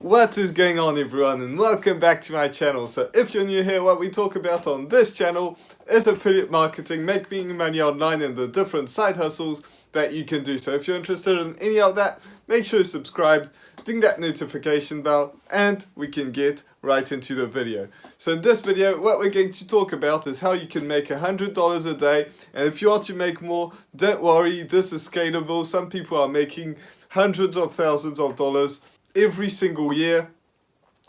What is going on, everyone, and welcome back to my channel. So if you're new here, what we talk about on this channel is affiliate marketing, making money online, and the different side hustles that you can do. So if you're interested in any of that, make sure you subscribe, ding that notification bell, and we can get right into the video. So in this video, what we're going to talk about is how you can make $100 a day. And if you want to make more, don't worry, this is scalable. Some people are making hundreds of thousands of dollars every single year.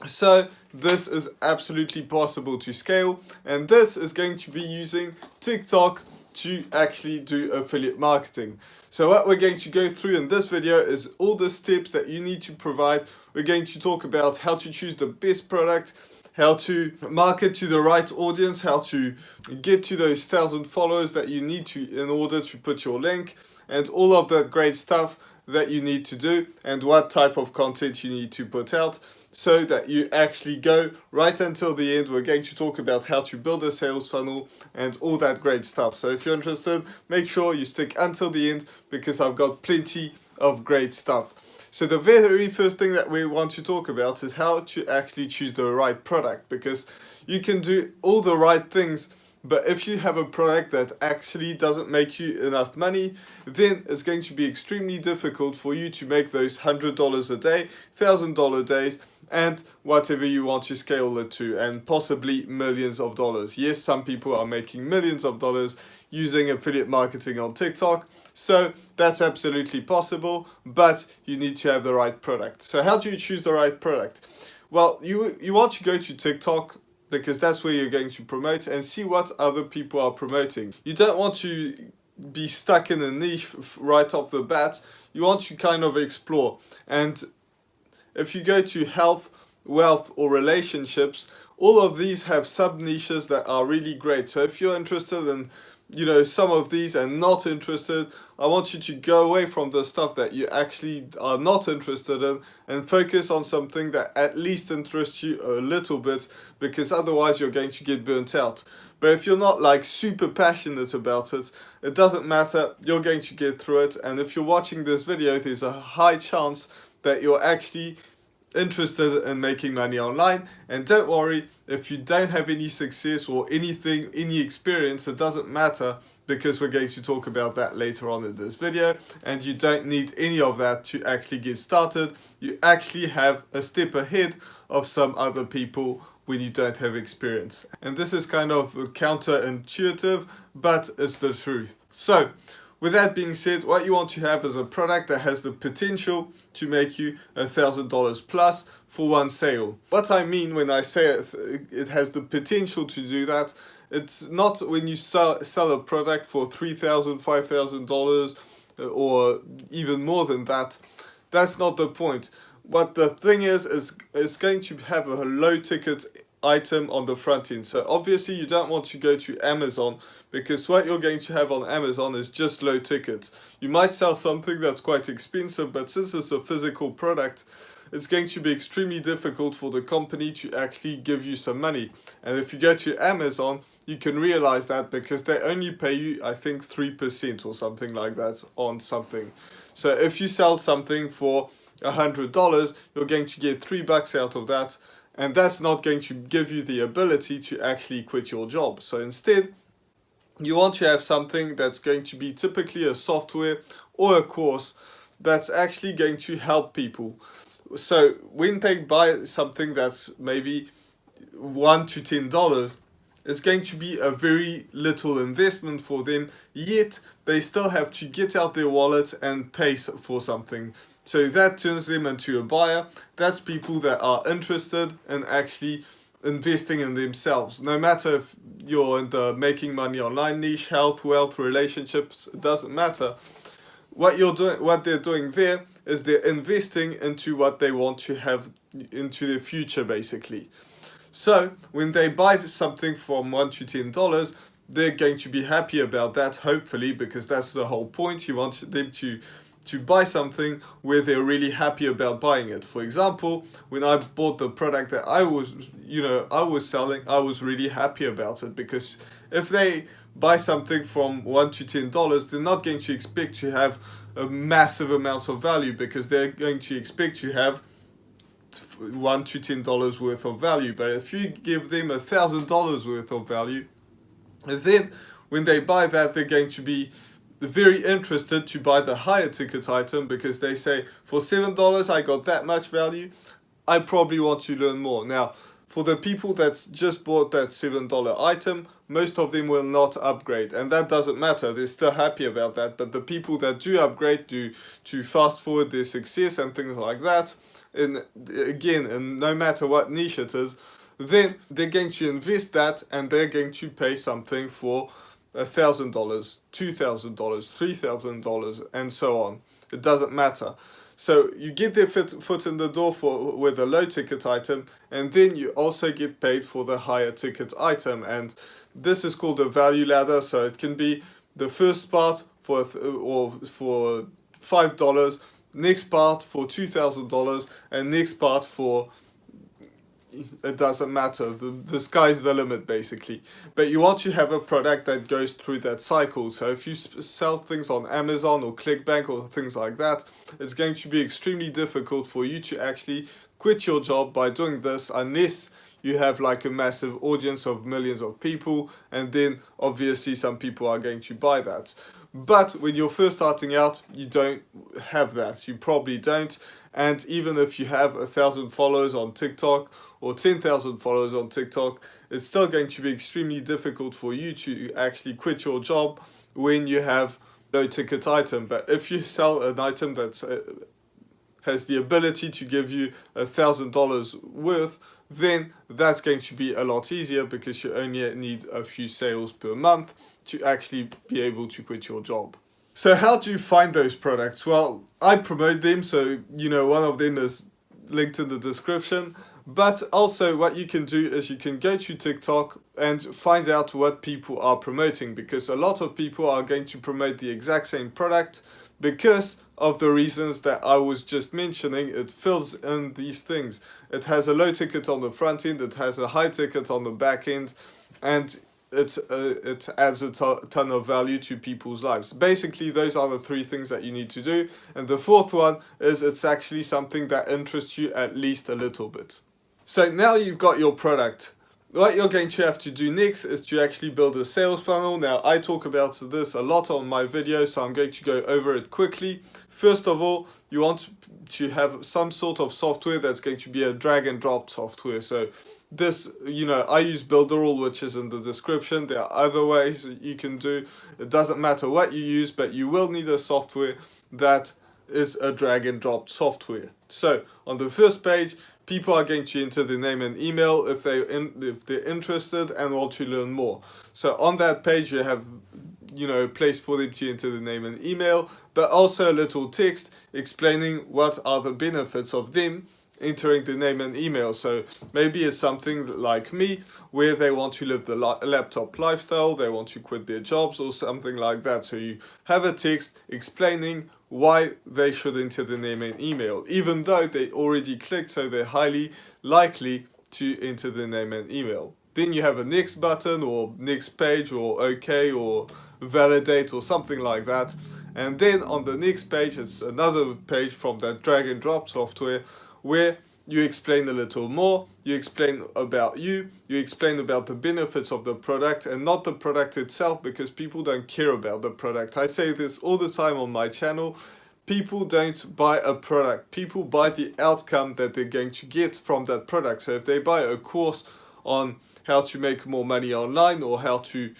So this is absolutely possible to scale, and this is going to be using TikTok to actually do affiliate marketing. So what we're going to go through in this video is all the steps that you need to provide. We're going to talk about how to choose the best product, how to market to the right audience, how to get to those 1,000 followers that you need to in order to put your link, and all of that great stuff that you need to do, and what type of content you need to put out so that you actually go right until the end. We're going to talk about how to build a sales funnel and all that great stuff. So if you're interested, make sure you stick until the end because I've got plenty of great stuff. So the very first thing that we want to talk about is how to actually choose the right product, because you can do all the right things, but if you have a product that actually doesn't make you enough money, then it's going to be extremely difficult for you to make those $100 a day, $1,000 days, and whatever you want to scale it to, and possibly millions of dollars. Yes, some people are making millions of dollars using affiliate marketing on TikTok, so that's absolutely possible, but you need to have the right product. So how do you choose the right product? Well, you want to go to TikTok, because that's where you're going to promote, and see what other people are promoting. You don't want to be stuck in a niche right off the bat. You want to kind of explore. And if you go to health, wealth, or relationships, all of these have sub niches that are really great. So if you're interested in some of these and not interested, I want you to go away from the stuff that you actually are not interested in and focus on something that at least interests you a little bit, because otherwise you're going to get burnt out. But if you're not like super passionate about it, it doesn't matter, you're going to get through it. And if you're watching this video, there's a high chance that you're actually interested in making money online. And don't worry, if you don't have any success or any experience, it doesn't matter, because we're going to talk about that later on in this video, and you don't need any of that to actually get started. You actually have a step ahead of some other people when you don't have experience. And this is kind of counterintuitive, but it's the truth. So with that being said, what you want to have is a product that has the potential to make you $1,000 plus for one sale. What I mean when I say it has the potential to do that, it's not when you sell a product for $3,000, $5,000 or even more than that. That's not the point. What the thing is it's going to have a low ticket item on the front end. So obviously you don't want to go to Amazon, because what you're going to have on Amazon is just low ticket. You might sell something that's quite expensive, but since it's a physical product, it's going to be extremely difficult for the company to actually give you some money. And if you go to Amazon, you can realize that, because they only pay you, I think, 3% or something like that on something. So if you sell something for $100, you're going to get $3 out of that, and that's not going to give you the ability to actually quit your job. So instead, you want to have something that's going to be typically a software or a course that's actually going to help people. So when they buy something that's maybe $1 to $10, it's going to be a very little investment for them, yet they still have to get out their wallet and pay for something. So that turns them into a buyer. That's people that are interested in actually investing in themselves. No matter if you're in the making money online niche, health, wealth, relationships, it doesn't matter. What they're doing there is they're investing into what they want to have into their future, basically. So when they buy something from $1 to $10, they're going to be happy about that, hopefully, because that's the whole point. You want them to buy something where they're really happy about buying it. For example, when I bought the product that I was selling, I was really happy about it, because if they buy something from $1 to $10, they're not going to expect to have a massive amounts of value, because they're going to expect to have $1 to $10 worth of value. But if you give them $1,000 worth of value, then when they buy that, they're going to be very interested to buy the higher ticket item, because they say, for $7 I got that much value, I probably want to learn more. Now, for the people that just bought that $7 item, most of them will not upgrade, and that doesn't matter. They're still happy about that. But the people that do upgrade, to fast forward their success and things like that, and again, and no matter what niche it is, then they're going to invest that, and they're going to pay something for $1,000, $2,000, $3,000, and so on. It doesn't matter. So you get their foot in the door with a low ticket item, and then you also get paid for the higher ticket item. And this is called a value ladder. So it can be the first part for $5, next part for $2,000, and next part for, it doesn't matter, the sky's the limit basically. But you want to have a product that goes through that cycle. So if you sell things on Amazon or ClickBank or things like that, it's going to be extremely difficult for you to actually quit your job by doing this, unless you have like a massive audience of millions of people, and then obviously some people are going to buy that. But when you're first starting out, you don't have that. You probably don't. And even if you have 1,000 followers on TikTok or 10,000 followers on TikTok, it's still going to be extremely difficult for you to actually quit your job when you have low ticket item. But if you sell an item that has the ability to give you $1,000 worth, then that's going to be a lot easier, because you only need a few sales per month to actually be able to quit your job. So how do you find those products? Well, I promote them, so one of them is linked in the description. But also what you can do is you can go to TikTok and find out what people are promoting, because a lot of people are going to promote the exact same product because of the reasons that I was just mentioning. It fills in these things. It has a low ticket on the front end, it has a high ticket on the back end, and it adds a ton of value to people's lives. Basically, those are the three things that you need to do. And the fourth one is it's actually something that interests you at least a little bit. So now you've got your product. What you're going to have to do next is to actually build a sales funnel. Now, I talk about this a lot on my videos, so I'm going to go over it quickly. First of all, you want to have some sort of software that's going to be a drag and drop software. So this, I use Builderall, which is in the description. There are other ways you can do. It doesn't matter what you use, but you will need a software that is a drag and drop software. So on the first page, people are going to enter their name and email if they're interested and want to learn more. So on that page, you have a place for them to enter the name and email, but also a little text explaining what are the benefits of them entering the name and email. So maybe it's something like me, where they want to live the laptop lifestyle, they want to quit their jobs or something like that. So you have a text explaining why they should enter the name and email, even though they already clicked, so they're highly likely to enter the name and email. Then you have a next button, or next page, or OK, or validate, or something like that. And then on the next page, it's another page from that drag and drop software, where you explain a little more, you explain about you explain about the benefits of the product, and not the product itself, because people don't care about the product. I say this all the time on my channel. People don't buy a product, people buy the outcome that they're going to get from that product. So if they buy a course on how to make more money online, or how to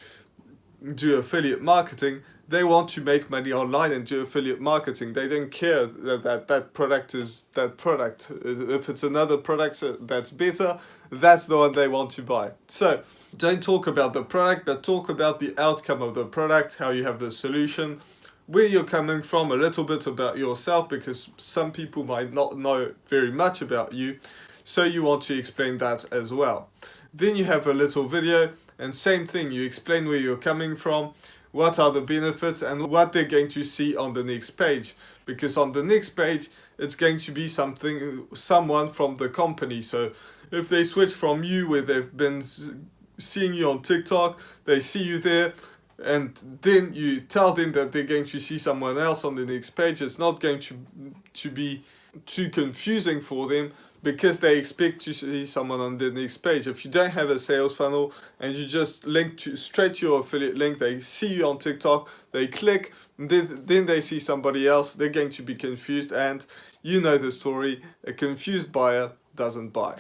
do affiliate marketing, they want to make money online and do affiliate marketing. They don't care that product is that product. If it's another product that's better, that's the one they want to buy. So don't talk about the product, but talk about the outcome of the product, how you have the solution, where you're coming from, a little bit about yourself, because some people might not know very much about you. So you want to explain that as well. Then you have a little video, and same thing, you explain where you're coming from, what are the benefits, and what they're going to see on the next page. Because on the next page, it's going to be someone from the company. So if they switch from you, where they've been seeing you on TikTok, they see you there, and then you tell them that they're going to see someone else on the next page, it's not going to be too confusing for them, because they expect to see someone on the next page. If you don't have a sales funnel and you just link straight to your affiliate link, they see you on TikTok, they click, then they see somebody else, they're going to be confused, and you know the story, a confused buyer doesn't buy.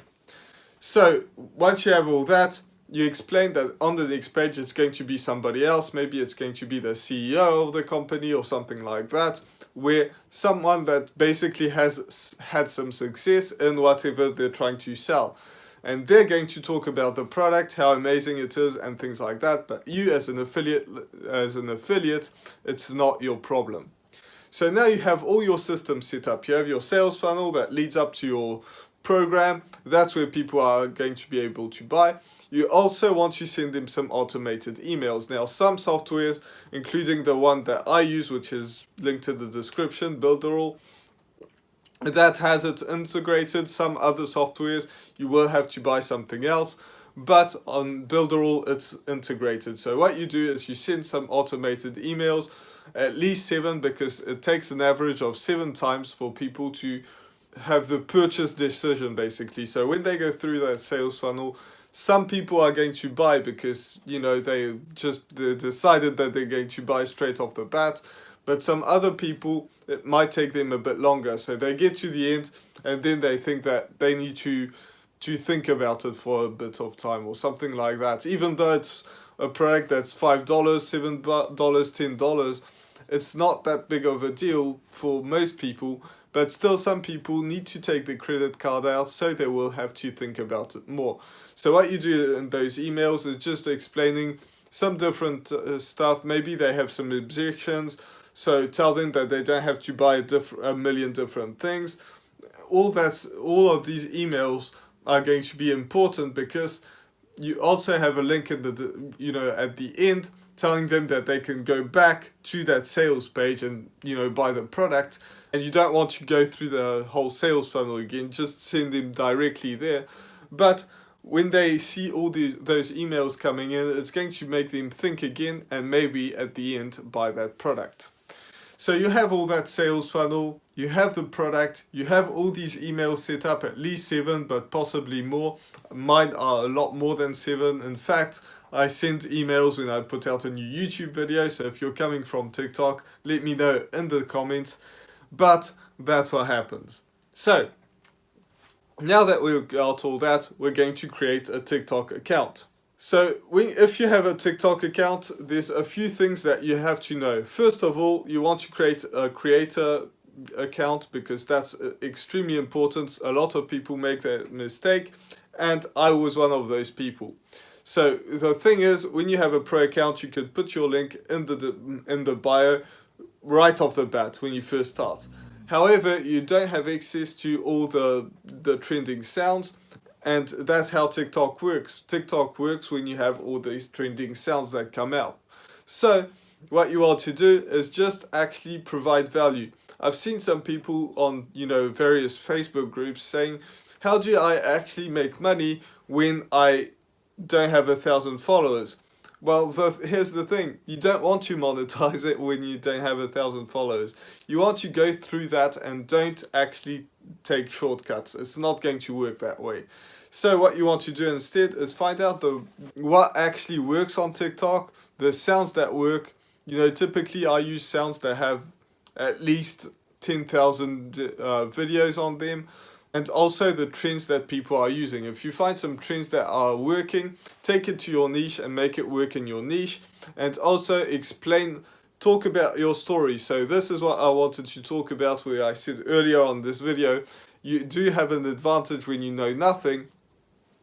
So once you have all that, you explain that on the next page it's going to be somebody else, maybe it's going to be the CEO of the company or something like that, where someone that basically has had some success in whatever they're trying to sell. And they're going to talk about the product, how amazing it is, and things like that. But you as an affiliate, it's not your problem. So now you have all your systems set up. You have your sales funnel that leads up to your program. That's where people are going to be able to buy. You also want to send them some automated emails. Now, some softwares, including the one that I use, which is linked in the description, Builderall, that has it integrated. Some other softwares, you will have to buy something else. But on Builderall, it's integrated. So what you do is you send some automated emails, at least 7, because it takes an average of 7 times for people to have the purchase decision, basically. So when they go through that sales funnel, some people are going to buy because, you know, they decided that they're going to buy straight off the bat. But some other people, it might take them a bit longer. So they get to the end and then they think that they need to think about it for a bit of time or something like that. Even though it's a product that's $5, $7, $10, it's not that big of a deal for most people. But still, some people need to take the credit card out, so they will have to think about it more. So what you do in those emails is just explaining some different stuff. Maybe they have some objections, so tell them that they don't have to buy a million different things. All of these emails are going to be important because you also have a link in the at the end, telling them that they can go back to that sales page and buy the product. And you don't want to go through the whole sales funnel again, just send them directly there. But when they see all those emails coming in, it's going to make them think again and maybe at the end buy that product. So you have all that sales funnel, you have the product, you have all these emails set up, at least 7, but possibly more. Mine are a lot more than 7. In fact, I send emails when I put out a new YouTube video. So if you're coming from TikTok, let me know in the comments. But that's what happens. So now that we've got all that, we're going to create a TikTok account. So if you have a TikTok account, there's a few things that you have to know. First of all, you want to create a creator account because that's extremely important. A lot of people make that mistake, and I was one of those people. So the thing is, when you have a pro account, you can put your link in the bio right off the bat when you first start. However, you don't have access to all the trending sounds, and that's how TikTok works. TikTok works when you have all these trending sounds that come out. So what you want to do is just actually provide value. I've seen some people on various Facebook groups saying, how do I actually make money when I don't have 1,000 followers? Well, here's the thing. You don't want to monetize it when you don't have 1,000 followers. You want to go through that and don't actually take shortcuts. It's not going to work that way. So what you want to do instead is find out what actually works on TikTok, the sounds that work. Typically I use sounds that have at least 10,000 videos on them. And also the trends that people are using. If you find some trends that are working, take it to your niche and make it work in your niche. And also talk about your story. So this is what I wanted to talk about, where I said earlier on this video, you do have an advantage when you know nothing.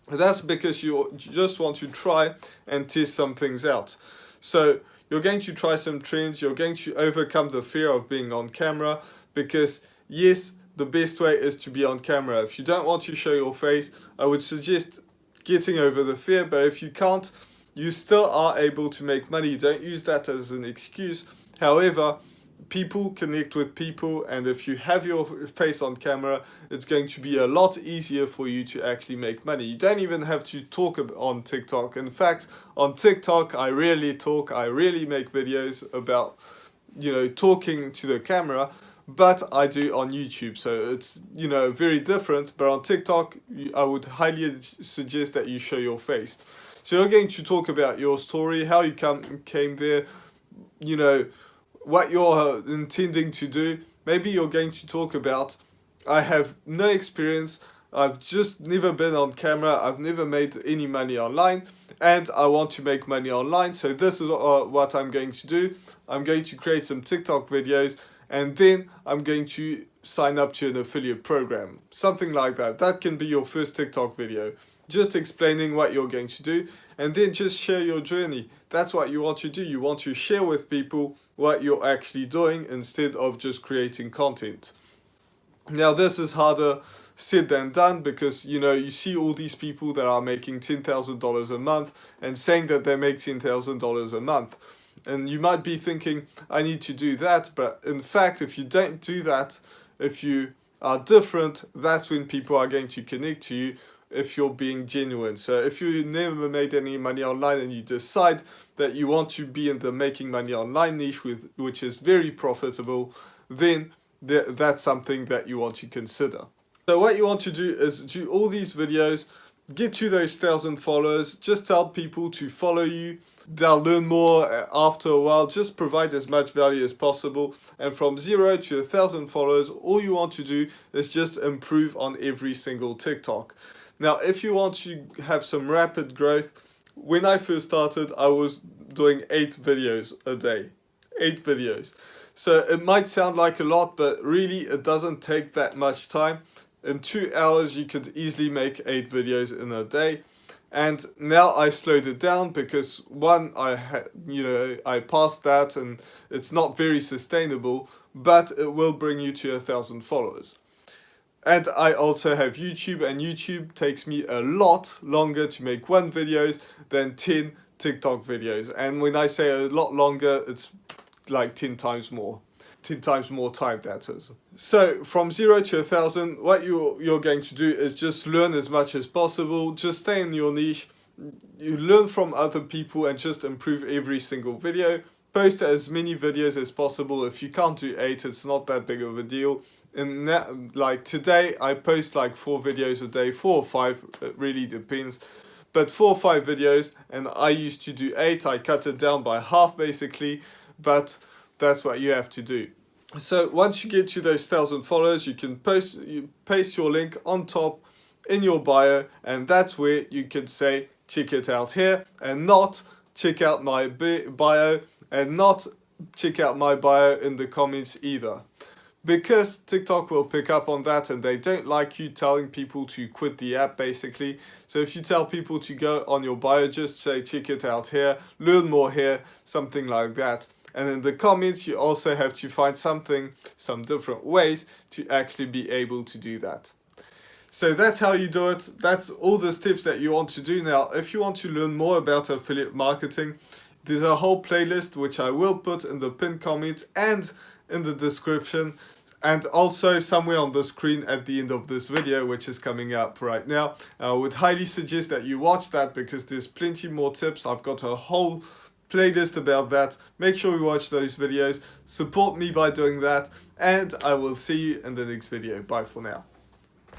That's because you just want to try and test some things out. So you're going to try some trends, you're going to overcome the fear of being on camera, because yes, the best way is to be on camera. If you don't want to show your face, I would suggest getting over the fear, but if you can't, you still are able to make money. Don't use that as an excuse. However, people connect with people, and if you have your face on camera, it's going to be a lot easier for you to actually make money. You don't even have to talk on TikTok. In fact, on TikTok, I rarely talk. I rarely make videos about, talking to the camera. but I do on YouTube, so it's, you know, very different. But on TikTok, I would highly suggest that you show your face. So you're going to talk about your story, how you came there, you know, what you're intending to do. Maybe you're going to talk about, I have no experience, I've just never been on camera, I've never made any money online, and I want to make money online, so this is what I'm going to do. I'm going to create some TikTok videos, and then I'm going to sign up to an affiliate program. Something like that. That can be your first TikTok video. Just explaining what you're going to do, and then just share your journey. That's what you want to do. You want to share with people what you're actually doing instead of just creating content. Now this is harder said than done, because, you know, you see all these people that are making $10,000 a month and saying that they make $10,000 a month. And you might be thinking, I need to do that. But in fact, if you don't do that, if you are different, that's when people are going to connect to you, if you're being genuine. So if you never made any money online and you decide that you want to be in the making money online niche, which is very profitable, then that's something that you want to consider. So what you want to do is do all these videos, get to those 1,000 followers, just tell people to follow you. They'll learn more after a while. Just provide as much value as possible. And from 0 to 1,000 followers, all you want to do is just improve on every single TikTok. Now, if you want to have some rapid growth, when I first started, I was doing 8 videos a day. 8 videos. So it might sound like a lot, but really it doesn't take that much time. In 2 hours, you could easily make 8 videos in a day. And now I slowed it down because, one, I passed that and it's not very sustainable, but it will bring you to 1,000 followers. And I also have YouTube, and YouTube takes me a lot longer to make 1 video than 10 TikTok videos. And when I say a lot longer, it's like 10 times more. 10 times more time, that is. So from 0 to 1,000, what you're going to do is just learn as much as possible. Just stay in your niche. You learn from other people and just improve every single video. Post as many videos as possible. If you can't do 8, it's not that big of a deal. And like today, I post like 4 videos a day, 4 or 5, it really depends. But 4 or 5 videos, and I used to do 8. I cut it down by half basically, but that's what you have to do. So once you get to those 1,000 followers, you can paste your link on top in your bio, and that's where you can say check it out here, and not check out my bio, and not check out my bio in the comments either. Because TikTok will pick up on that, and they don't like you telling people to quit the app basically. So if you tell people to go on your bio, just say check it out here, learn more here, something like that. And in the comments, you also have to find some different ways to actually be able to do that. So that's how you do it. That's all the steps that you want to do. Now, if you want to learn more about affiliate marketing, there's a whole playlist which I will put in the pinned comment and in the description, and also somewhere on the screen at the end of this video, which is coming up right now. I would highly suggest that you watch that, because there's plenty more tips. I've got a whole playlist about that. Make sure you watch those videos. Support me by doing that, and I will see you in the next video. Bye for now.